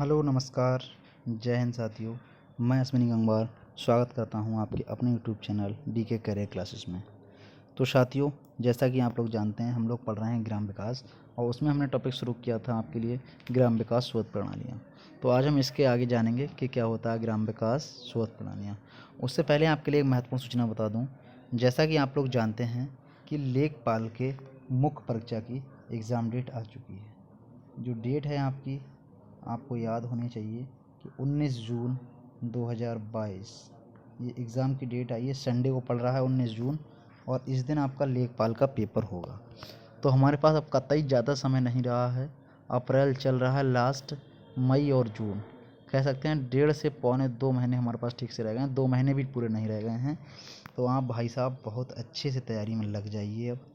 Hello नमस्कार। जय हिंद साथियों। मैं अश्विनी गंगवार स्वागत करता हूं आपके अपने YouTube channel DK career classes में। तो साथियों, जैसा कि आप लोग जानते हैं हम लोग पढ़ रहे हैं ग्राम विकास और उसमें हमने टॉपिक शुरू किया था आपके लिए ग्राम विकास शोध प्रणालियाँ। तो आज हम इसके आगे जानेंगे कि क्या होता है ग्राम विकास शोध प्रणालियाँ। उससे पहले आपके लिए एक महत्वपूर्ण सूचना बता दूँ। जैसा कि आप लोग जानते हैं कि लेखपाल के मुख्य परीक्षा की एग्ज़ाम डेट आ चुकी है। जो डेट है आपको याद होनी चाहिए कि 19 जून 2022 ये एग्ज़ाम की डेट आई है। संडे को पड़ रहा है 19 जून और इस दिन आपका लेखपाल का पेपर होगा। तो हमारे पास अब कतई ज़्यादा समय नहीं रहा है। अप्रैल चल रहा है लास्ट, मई और जून कह सकते हैं 1.5 से पौने 2 महीने हमारे पास ठीक से रह गए हैं। 2 महीने भी पूरे नहीं रह गए हैं। तो आप भाई साहब बहुत अच्छे से तैयारी में लग जाइए अब।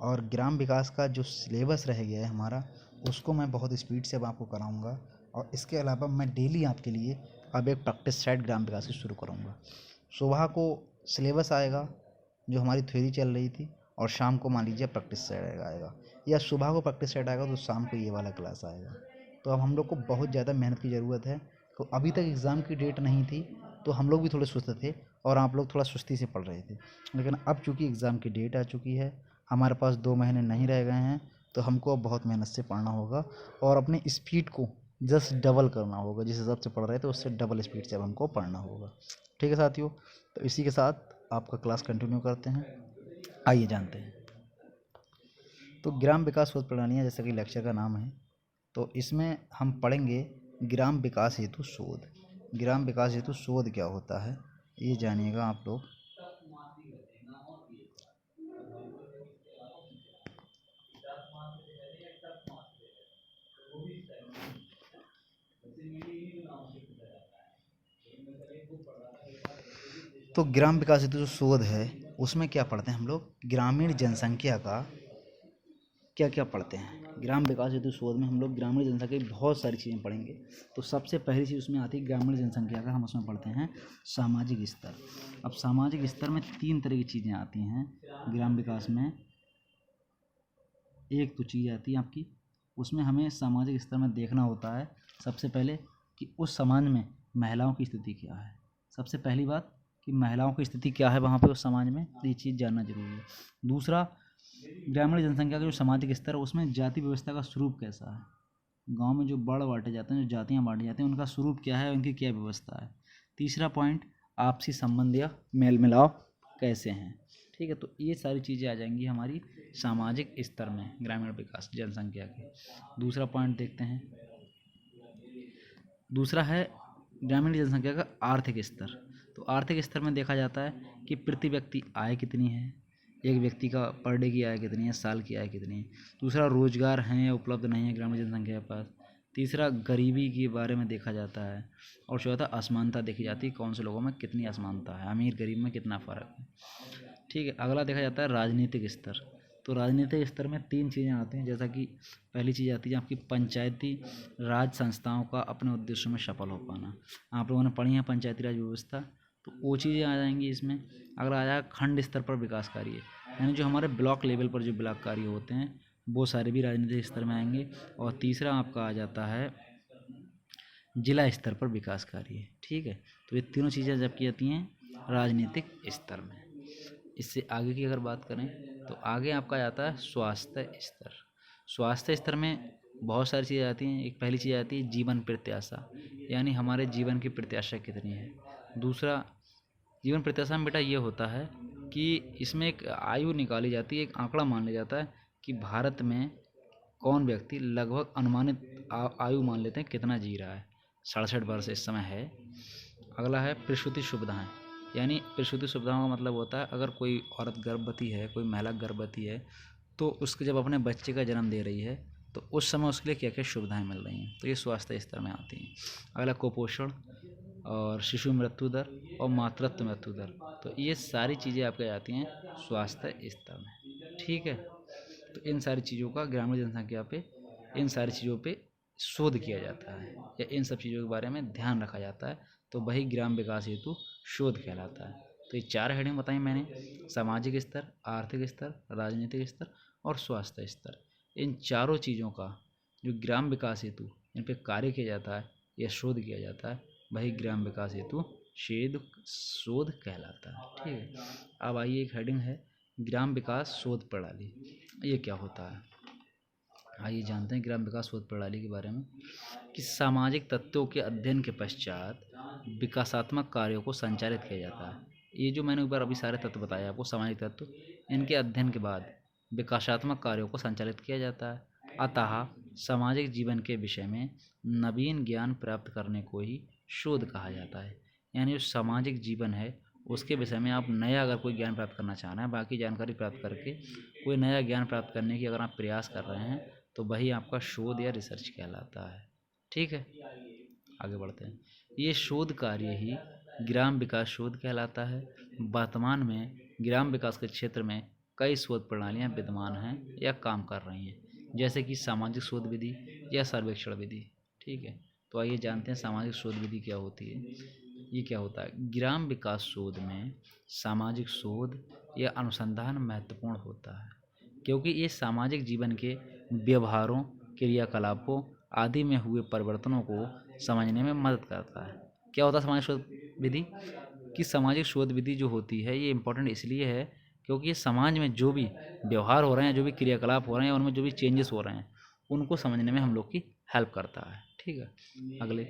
और ग्राम विकास का जो सिलेबस रह गया है हमारा, उसको मैं बहुत स्पीड से अब आपको कराऊंगा। और इसके अलावा मैं डेली आपके लिए अब एक प्रैक्टिस सेट ग्राम विकास की शुरू करूंगा। सुबह को सिलेबस आएगा जो हमारी थ्योरी चल रही थी, और शाम को मान लीजिए प्रैक्टिस सेट आएगा, या सुबह को प्रैक्टिस सेट आएगा तो शाम को ये वाला क्लास आएगा। तो अब हम लोग को बहुत ज़्यादा मेहनत की ज़रूरत है। तो अभी तक एग्ज़ाम की डेट नहीं थी तो हम लोग भी थोड़े सुस्त थे और आप लोग थोड़ा सुस्ती से पढ़ रहे थे। लेकिन अब चूँकि एग्ज़ाम की डेट आ चुकी है, हमारे पास 2 महीने नहीं रह गए हैं, तो हमको अब बहुत मेहनत से पढ़ना होगा और अपनी स्पीड को जस्ट डबल करना होगा। जिस हिसाब से पढ़ रहे थे उससे डबल स्पीड से अब हमको पढ़ना होगा। ठीक है साथियों, तो इसी के साथ आपका क्लास कंटिन्यू करते हैं। आइए जानते हैं। तो ग्राम विकास शोध प्रणालियाँ जैसा कि लेक्चर का नाम है, तो इसमें हम पढ़ेंगे ग्राम विकास हेतु शोध। ग्राम विकास हेतु शोध क्या होता है ये जानिएगा आप लोग। तो ग्राम विकास हेतु जो शोध है उसमें क्या पढ़ते हैं हम लोग, ग्रामीण जनसंख्या का क्या क्या पढ़ते हैं। ग्राम विकास हेतु शोध में हम लोग ग्रामीण जनसंख्या की बहुत सारी चीज़ें पढ़ेंगे। तो सबसे पहली चीज़ उसमें आती है ग्रामीण जनसंख्या का, हम उसमें पढ़ते हैं सामाजिक स्तर। अब सामाजिक स्तर में 3 तरह की चीज़ें आती हैं ग्राम विकास में। एक तो चीज़ आती है आपकी, उसमें हमें सामाजिक स्तर में देखना होता है सबसे पहले कि उस समाज में महिलाओं की स्थिति क्या है। सबसे पहली बात कि महिलाओं की स्थिति क्या है वहाँ पे उस समाज में, ये चीज़ जानना जरूरी है। दूसरा, ग्रामीण जनसंख्या का जो सामाजिक स्तर है उसमें जाति व्यवस्था का स्वरूप कैसा है। गांव में जो बड़ बांटे जाते हैं, जो जातियाँ बांटी जाती हैं, उनका स्वरूप क्या है, उनकी क्या व्यवस्था है। तीसरा पॉइंट, आपसी संबंध या मेल मिलाप कैसे हैं। ठीक है, तो ये सारी चीज़ें आ जाएंगी हमारी सामाजिक स्तर में ग्रामीण विकास जनसंख्या के। दूसरा पॉइंट देखते हैं। दूसरा है ग्रामीण जनसंख्या का आर्थिक स्तर। तो आर्थिक स्तर में देखा जाता है कि प्रति व्यक्ति आय कितनी है, एक व्यक्ति का पर डे की आय कितनी है, साल की आय कितनी है। दूसरा, रोजगार हैं या उपलब्ध नहीं है ग्रामीण जनसंख्या के पास। तीसरा, गरीबी के बारे में देखा जाता है। और चौथा, असमानता देखी जाती है, कौन से लोगों में कितनी असमानता है, अमीर गरीब में कितना फ़र्क है। ठीक है, अगला देखा जाता है राजनीतिक स्तर। तो राजनीतिक स्तर में 3 चीज़ें आती हैं, जैसा कि पहली चीज़ आती है आपकी पंचायती राज संस्थाओं का अपने उद्देश्यों में सफल हो पाना। आप लोगों ने पढ़ी है पंचायती राज व्यवस्था, तो वो चीज़ें आ जाएंगी इसमें। अगला आ जाएगा खंड स्तर पर विकास कार्य, यानी जो हमारे ब्लॉक लेवल पर जो विकास कार्य होते हैं वो सारे भी राजनीतिक स्तर में आएंगे। और तीसरा आपका आ जाता है जिला स्तर पर विकास कार्य। ठीक है, तो ये तीनों चीज़ें जब की जाती हैं राजनीतिक स्तर में। इससे आगे की अगर बात करें तो आगे आपका जाता है स्वास्थ्य स्तर। स्वास्थ्य स्तर में बहुत सारी चीज़ें आती हैं। एक पहली चीज़ आती है जीवन प्रत्याशा, यानी हमारे जीवन की प्रत्याशा कितनी है। दूसरा, जीवन प्रत्याशा में बेटा ये होता है कि इसमें एक आयु निकाली जाती है, एक आंकड़ा मान लिया जाता है कि भारत में कौन व्यक्ति लगभग अनुमानित आयु मान लेते हैं कितना जी रहा है। 67 वर्ष इस समय है। अगला है प्रसूति सुविधाएं, यानी प्रसूति सुविधाओं का मतलब होता है अगर कोई औरत गर्भवती है, कोई महिला गर्भवती है, तो उसके जब अपने बच्चे का जन्म दे रही है तो उस समय उसके लिए क्या क्या सुविधाएं मिल रही हैं, तो ये स्वास्थ्य स्तर में आती हैं। अगला कुपोषण और शिशु मृत्यु दर और मातृत्व मृत्यु दर, तो ये सारी चीज़ें आपके आती हैं स्वास्थ्य स्तर में। ठीक है, तो इन सारी चीज़ों का ग्रामीण जनसंख्या पे, इन सारी चीज़ों पे शोध किया जाता है या इन सब चीज़ों के बारे में ध्यान रखा जाता है, तो वही ग्राम विकास हेतु शोध कहलाता है। तो ये 4 हेडिंग बताई मैंने, सामाजिक स्तर, आर्थिक स्तर, राजनीतिक स्तर और स्वास्थ्य स्तर। इन चारों चीज़ों का जो ग्राम विकास हेतु इन पर कार्य किया जाता है या शोध किया जाता है वही ग्राम विकास हेतु शोध कहलाता है। ठीक है, अब आइए एक हेडिंग है ग्राम विकास शोध प्रणाली, ये क्या होता है। आइए जानते हैं ग्राम विकास शोध प्रणाली के बारे में कि सामाजिक तत्वों के अध्ययन के पश्चात विकासात्मक कार्यों को संचालित किया जाता है। ये जो मैंने ऊपर अभी सारे तत्व बताए आपको, सामाजिक तत्व, इनके अध्ययन के बाद विकासात्मक कार्यों को संचालित किया जाता है। अतः सामाजिक जीवन के विषय में नवीन ज्ञान प्राप्त करने को ही शोध कहा जाता है। यानी जो सामाजिक जीवन है उसके विषय में आप नया अगर कोई ज्ञान प्राप्त करना चाह रहे हैं, बाकी जानकारी प्राप्त करके कोई नया ज्ञान प्राप्त करने की अगर आप प्रयास कर रहे हैं तो वही आपका शोध या रिसर्च कहलाता है। ठीक है, आगे बढ़ते हैं। ये शोध कार्य ही ग्राम विकास शोध कहलाता है। वर्तमान में ग्राम विकास के क्षेत्र में कई शोध प्रणालियां विद्यमान हैं या काम कर रही हैं, जैसे कि सामाजिक शोध विधि या सर्वेक्षण विधि। ठीक है, तो आइए जानते हैं सामाजिक शोध विधि क्या होती है। ये क्या होता है। ग्राम विकास शोध में सामाजिक शोध या अनुसंधान महत्वपूर्ण होता है, क्योंकि ये सामाजिक जीवन के व्यवहारों, क्रियाकलापों आदि में हुए परिवर्तनों को समझने में मदद करता है। क्या होता है सामाजिक शोध विधि कि सामाजिक शोध विधि जो होती है ये इम्पोर्टेंट इसलिए है क्योंकि ये समाज में जो भी व्यवहार हो रहे हैं, जो भी क्रियाकलाप हो रहे हैं, उनमें जो भी चेंजेस हो रहे हैं उनको समझने में हम लोग की हेल्प करता है। ठीक है, अगले,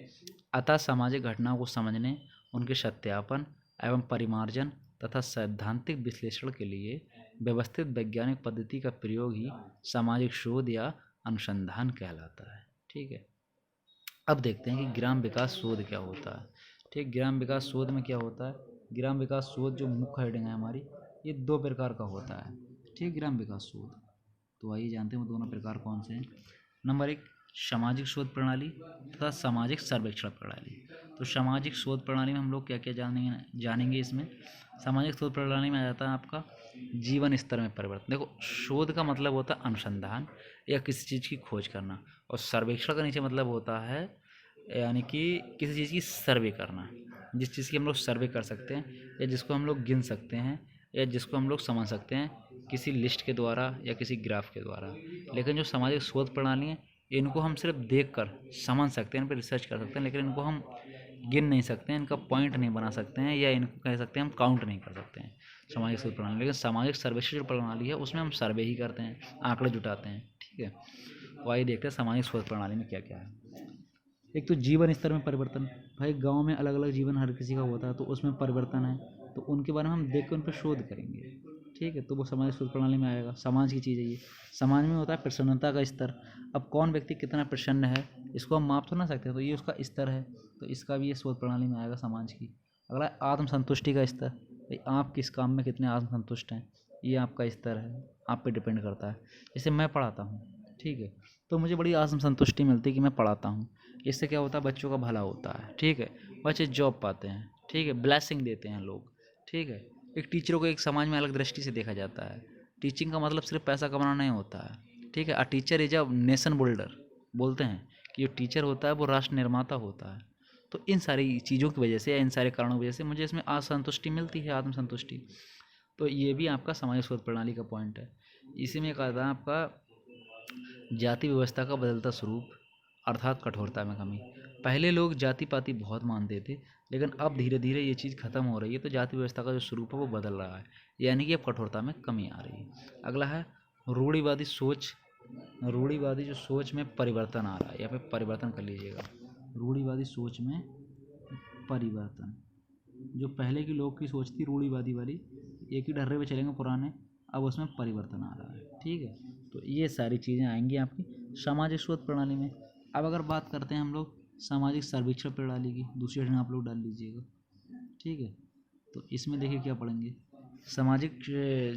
अतः सामाजिक घटनाओं को समझने, उनके सत्यापन एवं परिमार्जन तथा सैद्धांतिक विश्लेषण के लिए व्यवस्थित वैज्ञानिक पद्धति का प्रयोग ही सामाजिक शोध या अनुसंधान कहलाता है। ठीक है, अब देखते हैं कि ग्राम विकास शोध क्या होता है। ठीक, ग्राम विकास शोध में क्या होता है। ग्राम विकास शोध जो मुख्य हेडिंग है हमारी, ये दो प्रकार का होता है। ठीक, ग्राम विकास शोध, तो आइए जानते हैं वो दोनों प्रकार कौन से हैं। नंबर एक, सामाजिक शोध प्रणाली तथा सामाजिक सर्वेक्षण प्रणाली। तो सामाजिक शोध प्रणाली में हम लोग क्या क्या जानेंगे इसमें। सामाजिक शोध प्रणाली में आ जाता है आपका जीवन स्तर में परिवर्तन। देखो, शोध का मतलब होता है अनुसंधान या किसी चीज़ की खोज करना, और सर्वेक्षण का नीचे मतलब होता है यानी कि किसी चीज़ की सर्वे करना, जिस चीज़ की हम लोग सर्वे कर सकते हैं या जिसको हम लोग गिन सकते हैं या जिसको हम लोग समझ सकते हैं किसी लिस्ट के द्वारा या किसी ग्राफ के द्वारा। लेकिन जो सामाजिक शोध प्रणाली है इनको हम सिर्फ देख कर समझ सकते हैं, इन पर रिसर्च कर सकते हैं, लेकिन इनको हम गिन नहीं सकते हैं, इनका पॉइंट नहीं बना सकते हैं, या इनको कह सकते हैं हम काउंट नहीं कर सकते हैं सामाजिक शोध प्रणाली। लेकिन सामाजिक सर्वेक्षण जो प्रणाली है उसमें हम सर्वे ही करते हैं, आंकड़े जुटाते हैं। ठीक है, तो आइए देखते हैं सामाजिक शोध प्रणाली में क्या क्या है। एक तो जीवन स्तर में परिवर्तन। भाई गांव में अलग अलग जीवन हर किसी का होता है, तो उसमें परिवर्तन है, तो उनके बारे में हम देख कर उन पर शोध करेंगे। ठीक है, तो वो सामाजिक शोध प्रणाली में आएगा। समाज की चीज़ है ये। समाज में होता है प्रसन्नता का स्तर। अब कौन व्यक्ति कितना प्रसन्न है इसको हम माप तो ना सकते, तो ये उसका स्तर है, तो इसका भी ये शोध प्रणाली में आएगा समाज की। अगला, आत्मसंतुष्टि का स्तर। भाई आप किस काम में कितने आत्मसंतुष्ट हैं, ये आपका स्तर है, आप पे डिपेंड करता है। जैसे मैं पढ़ाता हूँ, ठीक है, तो मुझे बड़ी आत्मसंतुष्टि मिलती है कि मैं पढ़ाता हूँ। इससे क्या होता है, बच्चों का भला होता है। ठीक है, बच्चे जॉब पाते हैं। ठीक है, ब्लेसिंग देते हैं लोग। ठीक है, एक टीचरों को एक समाज में अलग दृष्टि से देखा जाता है। टीचिंग का मतलब सिर्फ पैसा कमाना नहीं होता है। ठीक है, a teacher is a nation builder. बोलते हैं कि जो टीचर होता है वो राष्ट्र निर्माता होता है। तो इन सारी चीज़ों की वजह से या इन सारे कारणों की वजह से मुझे इसमें असंतुष्टि मिलती है, आत्मसंतुष्टि। तो ये भी आपका सामाजिक शोध प्रणाली का पॉइंट है। इसी में कहा था आपका जाति व्यवस्था का बदलता स्वरूप अर्थात कठोरता में कमी। पहले लोग जाति पाति बहुत मानते थे, लेकिन अब धीरे धीरे ये चीज़ खत्म हो रही है, तो जाति व्यवस्था का जो स्वरूप है वो बदल रहा है, यानी कि अब कठोरता में कमी आ रही है। अगला है रूढ़िवादी सोच। रूढ़िवादी जो सोच में परिवर्तन आ रहा है, या फिर परिवर्तन कर लीजिएगा। रूढ़िवादी सोच में परिवर्तन। जो पहले की लोग की सोच थी रूढ़िवादी वाली, एक ही ढर्रे पे चलेंगे पुराने, अब उसमें परिवर्तन आ रहा है। ठीक है, तो ये सारी चीज़ें आएंगी आपकी सामाजिक शोध प्रणाली में। अब अगर बात करते हैं हम लोग सामाजिक सर्वेक्षण प्रणाली की, दूसरी हेडिंग आप लोग डाल लीजिएगा। ठीक है, तो इसमें देखिए क्या पढ़ेंगे। सामाजिक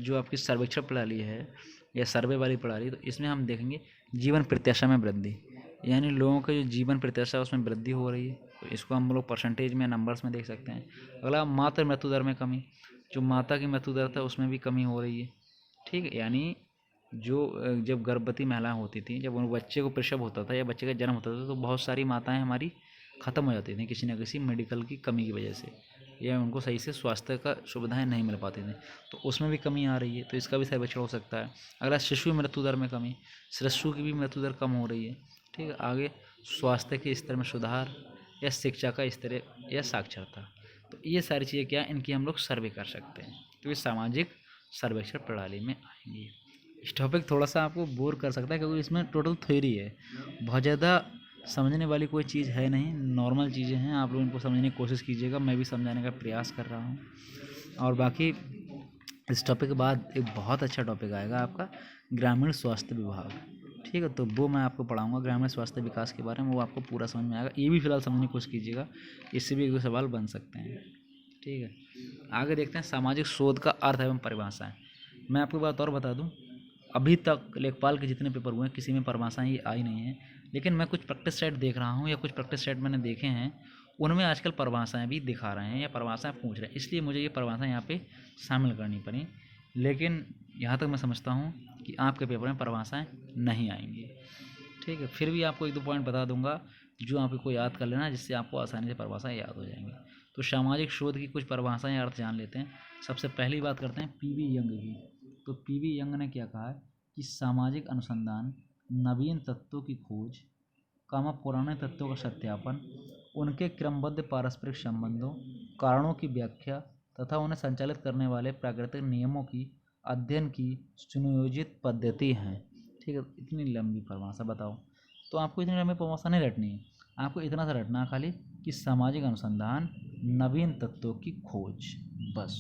जो आपकी सर्वेक्षण प्रणाली है या सर्वे वाली प्रणाली, तो इसमें हम देखेंगे जीवन प्रत्याशा में वृद्धि, यानी लोगों का जो जीवन प्रत्याशा उसमें वृद्धि हो रही है, तो इसको हम लोग परसेंटेज में, नंबर्स में देख सकते हैं। अगला, मातृ मृत्यु दर में कमी। जो माता की मृत्यु दर था उसमें भी कमी हो रही है। ठीक है, यानी जो जब गर्भवती महिलाएं होती थी, जब उन बच्चे को प्रसव होता था या बच्चे का जन्म होता था, तो बहुत सारी माताएं हमारी ख़त्म हो जाती थी किसी न किसी मेडिकल की कमी की वजह से, या उनको सही से स्वास्थ्य का सुविधाएं नहीं मिल पाती थी, तो उसमें भी कमी आ रही है, तो इसका भी सर्वेक्षण हो सकता है। अगला, शिशु मृत्यु दर में कमी। शिशु की भी मृत्यु दर कम हो रही है। ठीक है, आगे, स्वास्थ्य के स्तर में सुधार। या शिक्षा का स्तर या साक्षरता। तो ये सारी चीज़ें क्या हैं, इनकी हम लोग सर्वे कर सकते हैं, तो ये सामाजिक सर्वेक्षण प्रणाली में आएंगी। इस टॉपिक थोड़ा सा आपको बोर कर सकता है क्योंकि इसमें टोटल थ्योरी है, बहुत ज़्यादा समझने वाली कोई चीज़ है नहीं, नॉर्मल चीज़ें हैं। आप लोग इनको समझने की कोशिश कीजिएगा, मैं भी समझाने का प्रयास कर रहा हूँ। और बाकी इस टॉपिक के बाद एक बहुत अच्छा टॉपिक आएगा आपका ग्रामीण स्वास्थ्य विभाग, ठीक है। तो वो मैं आपको पढ़ाऊँगा ग्रामीण स्वास्थ्य विकास के बारे में, वो आपको पूरा समझ में आएगा। ये भी फिलहाल समझने की कोशिश कीजिएगा, इससे भी एक दो सवाल बन सकते हैं, ठीक है। आगे देखते हैं सामाजिक शोध का अर्थ एवं परिभाषाएं। मैं आपको बात और बता दूं, अभी तक लेखपाल के जितने पेपर हुए हैं किसी में परिभाषाएं ये आई नहीं है, लेकिन मैं कुछ प्रैक्टिस सेट देख रहा हूँ या कुछ प्रैक्टिस सेट मैंने देखे हैं, उनमें आजकल परिभाषाएं भी दिखा रहे हैं या परिभाषाएं पूछ रहे हैं, इसलिए मुझे ये परिभाषाएं यहाँ पे शामिल करनी पड़ी। लेकिन यहाँ तक मैं समझता हूँ कि आपके पेपर में परिभाषाएं नहीं आएंगी, ठीक है। फिर भी आपको एक दो पॉइंट बता दूंगा जो आपको याद कर लेना, जिससे आपको आसानी से परिभाषाएं याद हो जाएंगी। तो सामाजिक शोध की कुछ परिभाषाएं अर्थ जान लेते हैं। सबसे पहली बात करते हैं पीवी यंग की। तो पीवी यंग ने क्या कहा है कि सामाजिक अनुसंधान, नवीन तत्वों की खोज, पुराने तत्वों का सत्यापन, उनके क्रमबद्ध पारस्परिक संबंधों, कारणों की व्याख्या तथा उन्हें संचालित करने वाले प्राकृतिक नियमों की अध्ययन की सुनियोजित पद्धति है, ठीक है। इतनी लंबी परिभाषा बताओ, तो आपको इतनी लंबी परिभाषा नहीं रटनी है, आपको इतना सा रटना खाली कि सामाजिक अनुसंधान, नवीन तत्वों की खोज, बस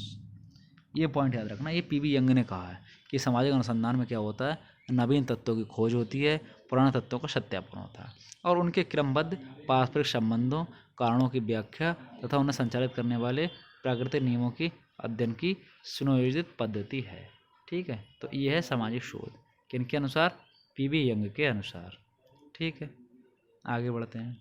ये पॉइंट याद रखना। ये पीवी यंग ने कहा है कि सामाजिक अनुसंधान में क्या होता है, नवीन तत्वों की खोज होती है, पुराने तत्वों का सत्यापन होता है, और उनके क्रमबद्ध पारस्परिक संबंधों, कारणों की व्याख्या तथा उन्हें संचालित करने वाले प्राकृतिक नियमों की अध्ययन की सुनियोजित पद्धति है, ठीक है। तो ये है सामाजिक शोध, किनके अनुसार, पीवी यंग के अनुसार, ठीक है। आगे बढ़ते हैं।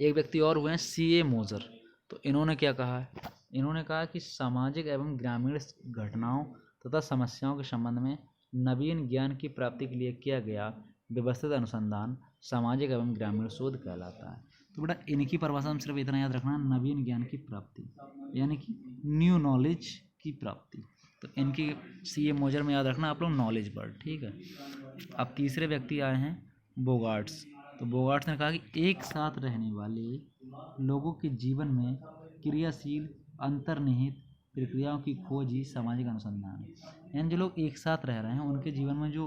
एक व्यक्ति और हुए हैं सीए मोजर। तो इन्होंने क्या कहा है, इन्होंने कहा कि सामाजिक एवं ग्रामीण घटनाओं तथा समस्याओं के संबंध में नवीन ज्ञान की प्राप्ति के लिए किया गया व्यवस्थित अनुसंधान सामाजिक एवं ग्रामीण शोध कहलाता है। तो बेटा इनकी परिभाषा में सिर्फ इतना याद रखना, नवीन ज्ञान की प्राप्ति यानी कि न्यू नॉलेज की प्राप्ति। तो इनकी सीए मोजर में याद रखना आप लोग नॉलेज वर्ड, ठीक है। अब तीसरे व्यक्ति आए हैं बोगार्ट्स। तो बोगार्ट्स ने कहा कि एक साथ रहने वाले लोगों के जीवन में क्रियाशील अंतर्निहित प्रक्रियाओं की खोज ही सामाजिक अनुसंधान है। यानी जो लोग एक साथ रह रहे हैं उनके जीवन में जो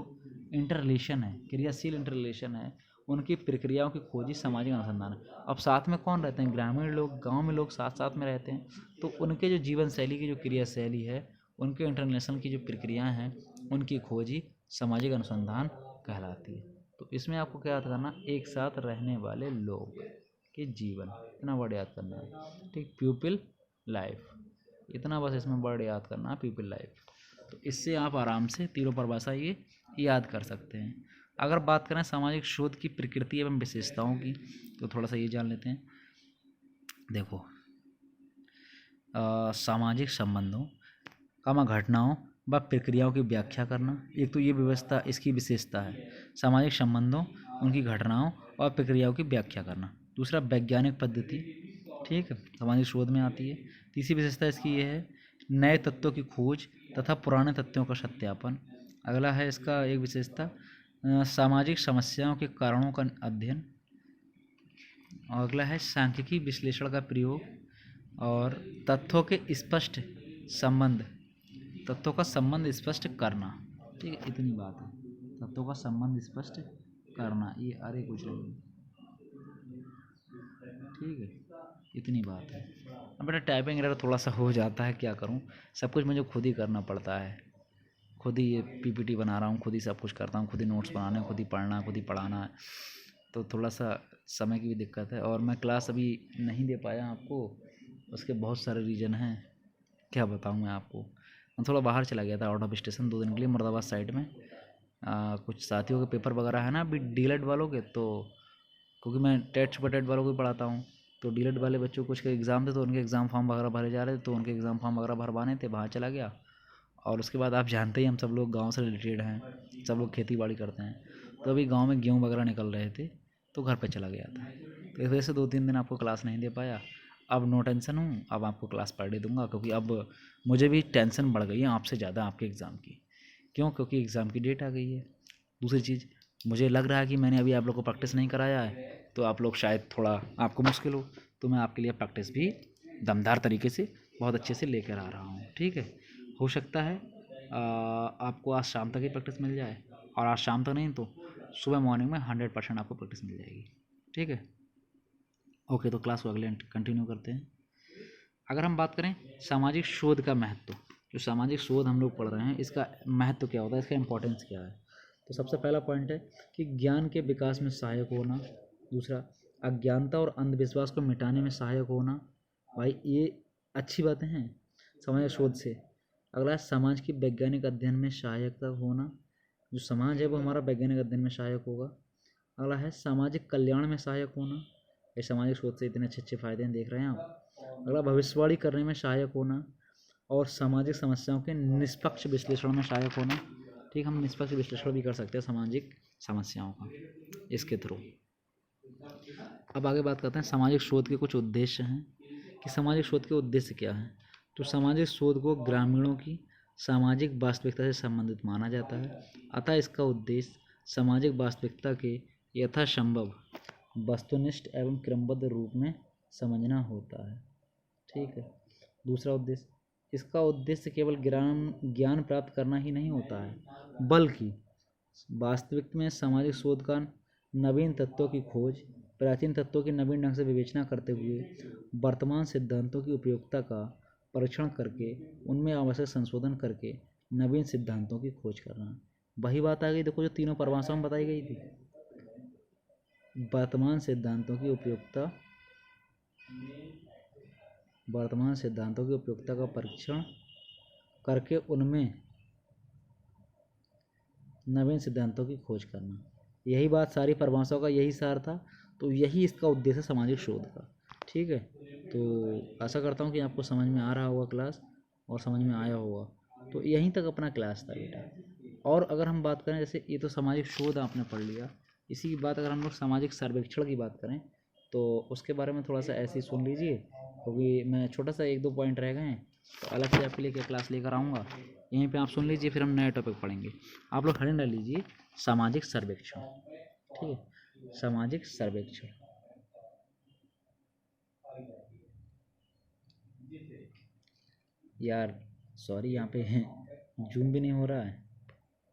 इंटर रिलेशन है, क्रियाशील इंटर रिलेशन है, उनकी प्रक्रियाओं की खोज ही सामाजिक अनुसंधान है। अब साथ में कौन रहते हैं, ग्रामीण लोग, गांव में लोग साथ साथ में रहते हैं, तो उनके जो जीवन शैली की जो क्रियाशैली है, उनके इंटर रिलेशन की जो प्रक्रियाएँ हैं, उनकी खोज ही सामाजिक अनुसंधान कहलाती है। तो इसमें आपको क्या याद करना, एक साथ रहने वाले लोग के जीवन, इतना वर्ड याद करना है, ठीक। प्यूपिल लाइफ, इतना बस इसमें वर्ड याद करना है, प्यूपिल लाइफ। तो इससे आप आराम से तीनों परिभाषा ये याद कर सकते हैं। अगर बात करें सामाजिक शोध की प्रकृति एवं विशेषताओं की, तो थोड़ा सा ये जान लेते हैं। देखो सामाजिक संबंधों, घटनाओं व प्रक्रियाओं की व्याख्या करना, एक तो ये व्यवस्था इसकी विशेषता है, सामाजिक संबंधों, उनकी घटनाओं और प्रक्रियाओं की व्याख्या करना। दूसरा वैज्ञानिक पद्धति, ठीक है, सामाजिक शोध में आती है। तीसरी विशेषता इसकी ये है नए तत्वों की खोज तथा पुराने तत्वों का सत्यापन। अगला है इसका एक विशेषता सामाजिक समस्याओं के कारणों का अध्ययन। और अगला है सांख्यिकी विश्लेषण का प्रयोग और तत्वों के स्पष्ट संबंध, तत्वों का संबंध स्पष्ट करना, ठीक है। इतनी बात है, तत्वों का संबंध स्पष्ट करना, ये अरे कुछ नहीं, ठीक है, इतनी बात है। अब बेटा टाइपिंग एरर थोड़ा सा हो जाता है, क्या करूं, सब कुछ मुझे खुद ही करना पड़ता है, खुद ही ये पीपीटी बना रहा हूँ, खुद ही सब कुछ करता हूँ, खुद ही नोट्स बनाने, खुद ही पढ़ना, खुद ही पढ़ाना है, तो थोड़ा सा समय की भी दिक्कत है। और मैं क्लास अभी नहीं दे पाया आपको, उसके बहुत सारे रीज़न हैं, क्या बताऊँ मैं आपको। मैं थोड़ा बाहर चला गया था आउट ऑफ स्टेशन 2 दिन के लिए, मुरादाबाद साइड में कुछ साथियों के पेपर वगैरह है ना अभी डीलेट वालों के, तो क्योंकि मैं टेट सुपर टेट वालों को भी पढ़ाता हूँ, तो डीलेट वाले बच्चों को कुछ के एग्ज़ाम थे, तो उनके एग्ज़ाम फॉर्म वगैरह भरे जा रहे थे, तो उनके एग्ज़ाम फॉर्म वगैरह भरवाने थे, वहाँ चला गया। और उसके बाद आप जानते ही हम सब लोग गांव से रिलेटेड हैं, सब लोग खेती बाड़ी करते हैं, तो अभी गांव में गेहूँ वगैरह निकल रहे थे, तो घर पे चला गया था, तो इस वजह से 2-3 दिन आपको क्लास नहीं दे पाया। अब नो टेंशन हूँ, अब आपको क्लास पर डे दूंगा, क्योंकि अब मुझे भी टेंशन बढ़ गई है आपसे ज़्यादा आपके एग्ज़ाम की। क्यों, क्योंकि एग्ज़ाम की डेट आ गई है। दूसरी चीज़ मुझे लग रहा है कि मैंने अभी आप लोग को प्रैक्टिस नहीं कराया है, तो आप लोग शायद थोड़ा आपको मुश्किल हो, तो मैं आपके लिए प्रैक्टिस भी दमदार तरीके से बहुत अच्छे से लेकर आ रहा हूँ। ठीक है, हो सकता है आपको आज शाम तक ही प्रैक्टिस मिल जाए, और आज शाम तक नहीं तो सुबह मॉर्निंग में 100% आपको प्रैक्टिस मिल जाएगी। ठीक है, ओके, तो क्लास को अगले कंटिन्यू करते हैं। अगर हम बात करें सामाजिक शोध का महत्व, जो सामाजिक शोध हम लोग पढ़ रहे हैं इसका महत्व क्या होता है, इसका इम्पोर्टेंस क्या है, तो सबसे पहला पॉइंट है कि ज्ञान के विकास में सहायक होना। दूसरा, अज्ञानता और अंधविश्वास को मिटाने में सहायक होना। भाई ये अच्छी बातें हैं सामाजिक शोध से। अगला है समाज की वैज्ञानिक अध्ययन में सहायकता होना, जो समाज है वो हमारा वैज्ञानिक अध्ययन में सहायक होगा। अगला है सामाजिक कल्याण में सहायक होना, ये सामाजिक शोध से इतने अच्छे अच्छे फायदे देख रहे हैं आप। अगला भविष्यवाणी करने में सहायक होना, और सामाजिक समस्याओं के निष्पक्ष विश्लेषण में सहायक होना। ठीक, हम निष्पक्ष विश्लेषण भी कर सकते हैं सामाजिक समस्याओं का इसके थ्रू। अब आगे बात करते हैं सामाजिक शोध के कुछ उद्देश्य हैं, कि सामाजिक शोध के उद्देश्य क्या हैं। तो सामाजिक शोध को ग्रामीणों की सामाजिक वास्तविकता से संबंधित माना जाता है, अतः इसका उद्देश्य सामाजिक वास्तविकता के यथासंभव वस्तुनिष्ठ एवं क्रमबद्ध रूप में समझना होता है। ठीक है, दूसरा उद्देश्य, इसका उद्देश्य केवल ज्ञान प्राप्त करना ही नहीं होता है, बल्कि वास्तविक में सामाजिक शोध का नवीन तत्वों की खोज, प्राचीन तत्वों की नवीन ढंग से विवेचना करते हुए वर्तमान सिद्धांतों की उपयोगिता का परीक्षण करके उनमें आवश्यक संशोधन करके नवीन सिद्धांतों की खोज करना। वही बात आ गई, देखो जो तीनों परिभाषाओं में बताई गई थी, वर्तमान सिद्धांतों की उपयोगिता, वर्तमान सिद्धांतों की उपयोगिता का परीक्षण करके उनमें नवीन सिद्धांतों की खोज करना। यही बात सारी परिभाषाओं का यही सार था, तो यही इसका उद्देश्य है सामाजिक शोध का। ठीक है, तो आशा करता हूँ कि आपको समझ में आ रहा होगा क्लास, और समझ में आया होगा। तो यहीं तक अपना क्लास था बेटा। और अगर हम बात करें, जैसे ये तो सामाजिक शोध आपने पढ़ लिया, इसी की बात अगर हम लोग सामाजिक सर्वेक्षण की बात करें तो उसके बारे में थोड़ा सा ऐसे ही सुन लीजिए, क्योंकि मैं छोटा सा 1-2 पॉइंट रह गए हैं, तो अलग से आपके लिए क्या क्लास लेकर आऊँगा, यहीं पे आप सुन लीजिए, फिर हम नए टॉपिक पढ़ेंगे। आप लोग हेडिंग डाल लीजिए सामाजिक सर्वेक्षण। ठीक है, सामाजिक सर्वेक्षण। यार सॉरी, यहाँ पे जूम भी नहीं हो रहा है,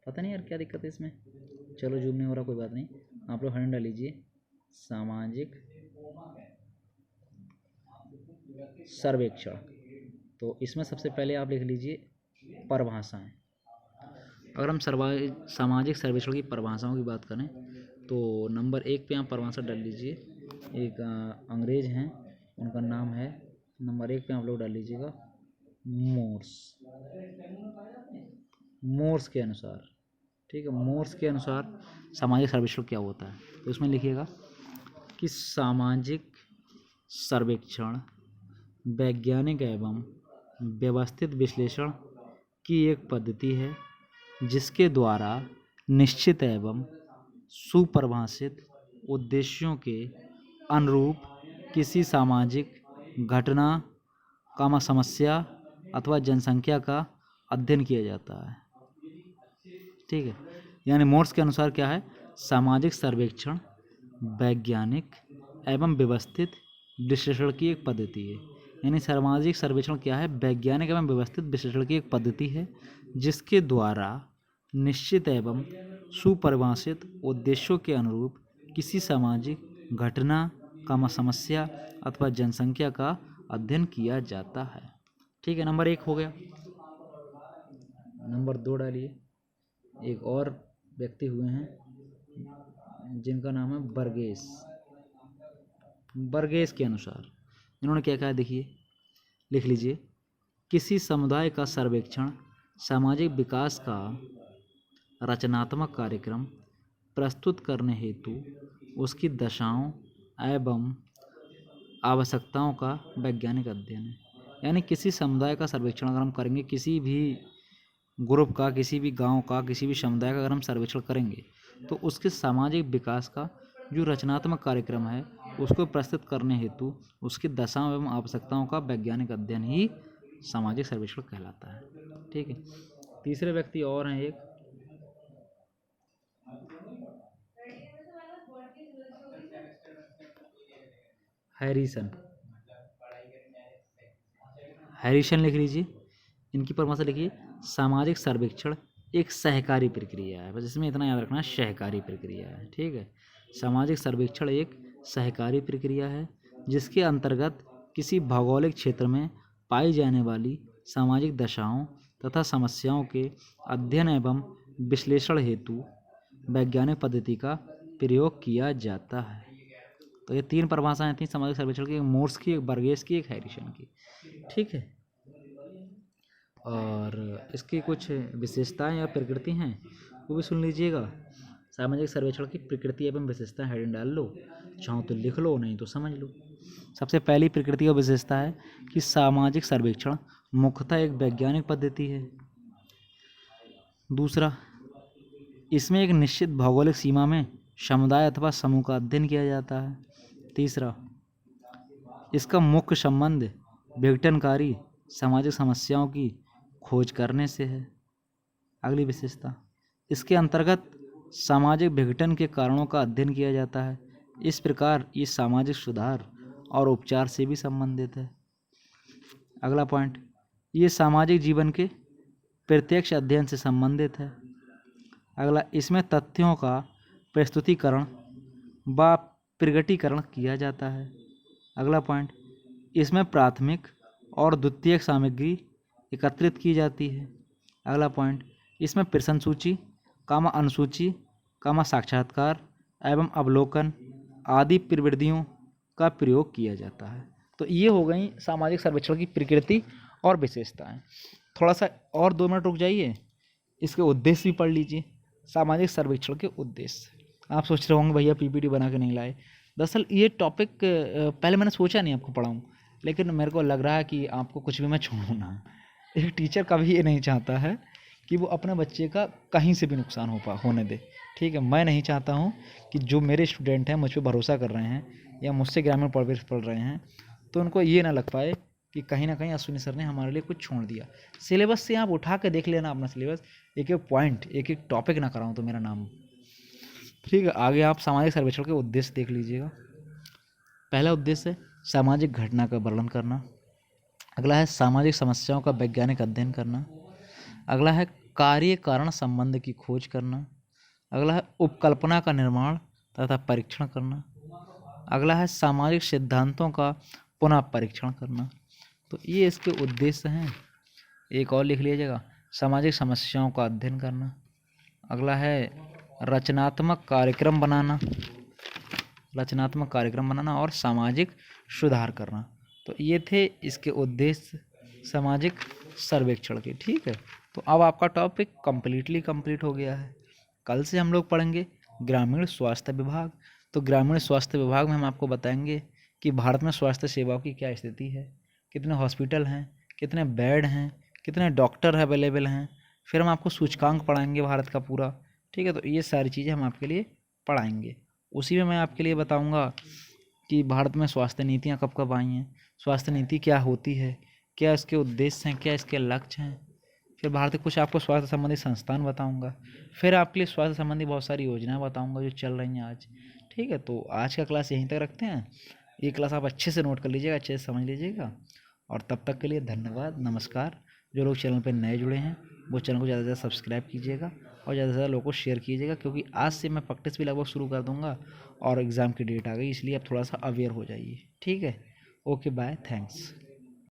पता नहीं यार क्या दिक्कत है इसमें। चलो जूम नहीं हो रहा, कोई बात नहीं, आप लोग हेडिंग डाल लीजिए सामाजिक सर्वेक्षण। तो इसमें सबसे पहले आप लिख लीजिए परिभाषाएं। अगर हम सामाजिक सर्वेक्षण की परिभाषाओं की बात करें तो नंबर 1 पे आप परिभाषा डाल लीजिए, एक अंग्रेज हैं, उनका नाम है, नंबर 1 पे आप लोग डाल लीजिएगा मोर्स। मोर्स के अनुसार, ठीक है, मोर्स के अनुसार सामाजिक सर्वेक्षण क्या होता है, तो इसमें लिखिएगा कि सामाजिक सर्वेक्षण वैज्ञानिक एवं व्यवस्थित विश्लेषण की एक पद्धति है, जिसके द्वारा निश्चित एवं सुपरिभाषित उद्देश्यों के अनुरूप किसी सामाजिक घटना समस्या अथवा जनसंख्या का अध्ययन किया जाता है। ठीक है, यानी मोर्स के अनुसार क्या है, सामाजिक सर्वेक्षण वैज्ञानिक एवं व्यवस्थित विश्लेषण की एक पद्धति है। यानी सामाजिक सर्वेक्षण क्या है, वैज्ञानिक एवं व्यवस्थित विश्लेषण की एक पद्धति है, जिसके द्वारा निश्चित एवं सुपरिभाषित उद्देश्यों के अनुरूप किसी सामाजिक घटना समस्या अथवा जनसंख्या का अध्ययन किया जाता है। ठीक है, नंबर 1 हो गया। नंबर 2 डालिए, एक और व्यक्ति हुए हैं जिनका नाम है बर्गेस। बर्गेस के अनुसार इन्होंने क्या कहा, देखिए लिख लीजिए, किसी समुदाय का सर्वेक्षण सामाजिक विकास का रचनात्मक कार्यक्रम प्रस्तुत करने हेतु उसकी दशाओं एवं आवश्यकताओं का वैज्ञानिक अध्ययन है। यानी किसी समुदाय का सर्वेक्षण अगर हम करेंगे, किसी भी ग्रुप का, किसी भी गांव का, किसी भी समुदाय का अगर हम सर्वेक्षण करेंगे, तो उसके सामाजिक विकास का जो रचनात्मक कार्यक्रम है उसको प्रस्तुत करने हेतु उसकी दशाओं एवं आवश्यकताओं का वैज्ञानिक अध्ययन ही सामाजिक सर्वेक्षण कहलाता है। ठीक है, तीसरे व्यक्ति और हैं एक, हैरिसन, हैरिसन लिख लीजिए। इनकी परिभाषा लिखिए, सामाजिक सर्वेक्षण एक सहकारी प्रक्रिया है। बस इसमें इतना याद रखना, सहकारी प्रक्रिया है, ठीक है। सामाजिक सर्वेक्षण एक सहकारी प्रक्रिया है जिसके अंतर्गत किसी भौगोलिक क्षेत्र में पाई जाने वाली सामाजिक दशाओं तथा समस्याओं के अध्ययन एवं विश्लेषण हेतु वैज्ञानिक पद्धति का प्रयोग किया जाता है। तो ये 3 परिभाषाएं थी सामाजिक सर्वेक्षण की, एक मोर्स की, एक बर्गेस की, एक हैरिसन की, ठीक है। और इसकी कुछ विशेषताएं या प्रकृति हैं वो भी सुन लीजिएगा। सामाजिक सर्वेक्षण की प्रकृति एवं विशेषताएं हेडिंग डाल लो, चाहो तो लिख लो, नहीं तो समझ लो। सबसे पहली प्रकृति और विशेषता है कि सामाजिक सर्वेक्षण मुख्यतः एक वैज्ञानिक पद्धति है। दूसरा, इसमें एक निश्चित भौगोलिक सीमा में समुदाय अथवा समूह का अध्ययन किया जाता है। तीसरा, इसका मुख्य संबंध विघटनकारी सामाजिक समस्याओं की खोज करने से है। अगली विशेषता, इसके अंतर्गत सामाजिक विघटन के कारणों का अध्ययन किया जाता है। इस प्रकार ये सामाजिक सुधार और उपचार से भी संबंधित है। अगला पॉइंट, ये सामाजिक जीवन के प्रत्यक्ष अध्ययन से संबंधित है। अगला, इसमें तथ्यों का प्रस्तुतिकरण व प्रकटीकरण किया जाता है। अगला पॉइंट, इसमें प्राथमिक और द्वितीयक सामग्री एकत्रित की जाती है। अगला पॉइंट, इसमें प्रश्न सूची, अनुसूची, साक्षात्कार एवं अवलोकन आदि प्रविधियों का प्रयोग किया जाता है। तो ये हो गई सामाजिक सर्वेक्षण की प्रकृति और विशेषताएं। थोड़ा सा और 2 मिनट रुक जाइए, इसके उद्देश्य भी पढ़ लीजिए। सामाजिक सर्वेक्षण के उद्देश्य, आप सोच रहे होंगे भैया पीपीटी बना के नहीं लाए। दरअसल ये टॉपिक पहले मैंने सोचा नहीं आपको पढ़ाऊँ, लेकिन मेरे को लग रहा है कि आपको कुछ भी मैं छोड़ूँ ना। एक टीचर कभी ये नहीं चाहता है कि वो अपने बच्चे का कहीं से भी नुकसान होने दे, ठीक है। मैं नहीं चाहता हूँ कि जो मेरे स्टूडेंट हैं, मुझ पर भरोसा कर रहे हैं या मुझसे ग्रामीण प्रवेश पढ़ रहे हैं, तो उनको ये ना लग पाए कि कहीं ना कहीं अश्विनी सर ने हमारे लिए कुछ छोड़ दिया। सिलेबस से आप उठा के देख लेना अपना सिलेबस, एक एक पॉइंट, एक एक टॉपिक ना कराऊँ तो मेरा नाम, ठीक है। आगे आप सामाजिक सर्वेक्षण के उद्देश्य देख लीजिएगा। पहला उद्देश्य है सामाजिक घटना का वर्णन करना। अगला है सामाजिक समस्याओं का वैज्ञानिक अध्ययन करना। अगला है कार्य कारण संबंध की खोज करना। अगला है उपकल्पना का निर्माण तथा परीक्षण करना। अगला है सामाजिक सिद्धांतों का पुनः परीक्षण करना। तो ये इसके उद्देश्य हैं। एक और लिख लीजिएगा, सामाजिक समस्याओं का अध्ययन करना। अगला है रचनात्मक कार्यक्रम बनाना और सामाजिक सुधार करना। तो ये थे इसके उद्देश्य सामाजिक सर्वेक्षण के, ठीक है। तो अब आपका टॉपिक कंप्लीट हो गया है। कल से हम लोग पढ़ेंगे ग्रामीण स्वास्थ्य विभाग। तो ग्रामीण स्वास्थ्य विभाग में हम आपको बताएंगे कि भारत में स्वास्थ्य सेवाओं की क्या स्थिति है, कितने हॉस्पिटल हैं, कितने बेड हैं, कितने डॉक्टर अवेलेबल हैं। फिर हम आपको सूचकांक पढ़ाएंगे भारत का पूरा, ठीक है। तो ये सारी चीज़ें हम आपके लिए पढ़ाएंगे। उसी में मैं आपके लिए बताऊंगा कि भारत में स्वास्थ्य नीतियाँ कब कब आई हैं, स्वास्थ्य नीति क्या होती है, क्या इसके उद्देश्य हैं, क्या इसके लक्ष्य हैं। फिर भारत के कुछ आपको स्वास्थ्य संबंधी संस्थान बताऊंगा। फिर आपके लिए स्वास्थ्य संबंधी बहुत सारी योजनाएं बताऊंगा जो चल रही हैं आज, ठीक है। तो आज का क्लास यहीं तक रखते हैं। ये क्लास आप अच्छे से नोट कर लीजिएगा, अच्छे से समझ लीजिएगा। और तब तक के लिए धन्यवाद, नमस्कार। जो लोग चैनल पर नए जुड़े हैं वो चैनल को ज़्यादा से ज़्यादा सब्सक्राइब कीजिएगा और ज़्यादा से ज़्यादा लोगों को शेयर कीजिएगा, क्योंकि आज से मैं प्रैक्टिस भी लगभग शुरू कर दूँगा और एग्ज़ाम की डेट आ गई, इसलिए आप थोड़ा सा अवेयर हो जाइए, ठीक है। Okay, bye, thanks.